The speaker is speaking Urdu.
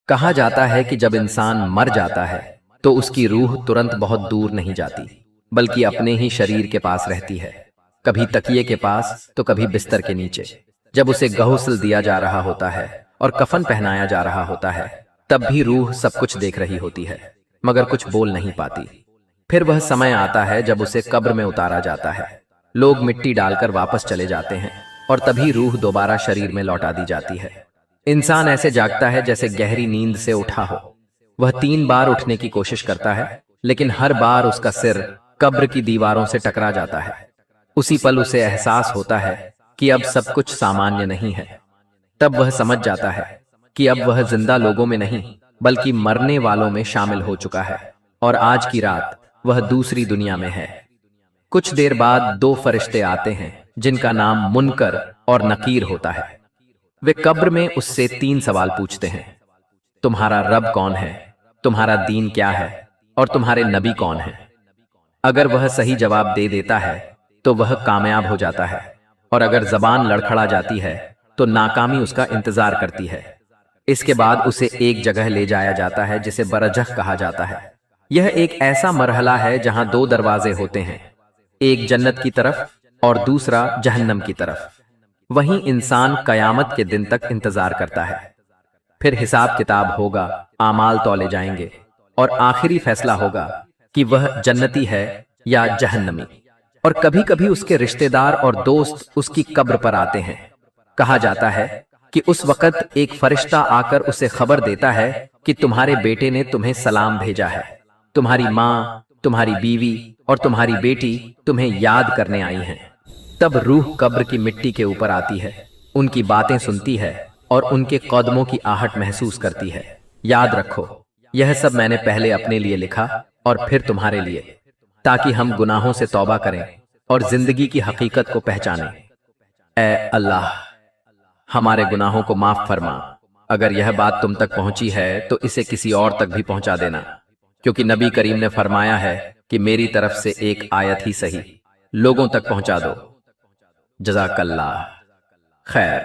کہا جاتا ہے کہ جب انسان مر جاتا ہے تو اس کی روح ترنت بہت دور نہیں جاتی بلکہ اپنے ہی شریر کے پاس رہتی ہے، کبھی تکیے کے پاس تو کبھی بستر کے نیچے۔ جب اسے غسل دیا جا رہا ہوتا ہے اور کفن پہنایا جا رہا ہوتا ہے تب بھی روح سب کچھ دیکھ رہی ہوتی ہے مگر کچھ بول نہیں پاتی۔ پھر وہ سمے آتا ہے جب اسے قبر میں اتارا جاتا ہے، لوگ مٹی ڈال کر واپس چلے جاتے ہیں اور تبھی روح دوبارہ شریر میں لوٹا دی جاتی ہے۔ انسان ایسے جاگتا ہے جیسے گہری نیند سے اٹھا ہو۔ وہ 3 بار اٹھنے کی کوشش کرتا ہے لیکن ہر بار اس کا سر قبر کی دیواروں سے ٹکرا جاتا ہے۔ اسی پل اسے احساس ہوتا ہے کہ اب سب کچھ سامانیہ نہیں ہے۔ تب وہ سمجھ جاتا ہے کہ اب وہ زندہ لوگوں میں نہیں بلکہ مرنے والوں میں شامل ہو چکا ہے اور آج کی رات وہ دوسری دنیا میں ہے۔ کچھ دیر بعد 2 فرشتے آتے ہیں جن کا نام منکر اور نکیر ہوتا ہے۔ وہ قبر میں اس سے 3 سوال پوچھتے ہیں: تمہارا رب کون ہے؟ تمہارا دین کیا ہے؟ اور تمہارے نبی کون ہیں؟ اگر وہ صحیح جواب دے دیتا ہے تو وہ کامیاب ہو جاتا ہے اور اگر زبان لڑکھڑا جاتی ہے تو ناکامی اس کا انتظار کرتی ہے۔ اس کے بعد اسے ایک جگہ لے جایا جاتا ہے جسے برزخ کہا جاتا ہے۔ یہ ایک ایسا مرحلہ ہے جہاں 2 دروازے ہوتے ہیں، ایک جنت کی طرف اور دوسرا جہنم کی طرف۔ وہیں انسان قیامت کے دن تک انتظار کرتا ہے۔ پھر حساب کتاب ہوگا، اعمال تولے جائیں گے اور آخری فیصلہ ہوگا کہ وہ جنتی ہے یا جہنمی۔ اور کبھی کبھی اس کے رشتہ دار اور دوست اس کی قبر پر آتے ہیں۔ کہا جاتا ہے کہ اس وقت ایک فرشتہ آ کر اسے خبر دیتا ہے کہ تمہارے بیٹے نے تمہیں سلام بھیجا ہے، تمہاری ماں، تمہاری بیوی اور تمہاری بیٹی تمہیں یاد کرنے آئی ہیں۔ تب روح قبر کی مٹی کے اوپر آتی ہے، ان کی باتیں سنتی ہے اور ان کے قدموں کی آہٹ محسوس کرتی ہے۔ یاد رکھو، یہ سب میں نے پہلے اپنے لیے لکھا اور پھر تمہارے لیے، تاکہ ہم گناہوں سے توبہ کریں اور زندگی کی حقیقت کو پہچانیں۔ اے اللہ، ہمارے گناہوں کو معاف فرما۔ اگر یہ بات تم تک پہنچی ہے تو اسے کسی اور تک بھی پہنچا دینا، کیونکہ نبی کریم نے فرمایا ہے کہ میری طرف سے ایک آیت ہی صحیح لوگوں تک پہنچا دو۔ جزاک اللہ خیر۔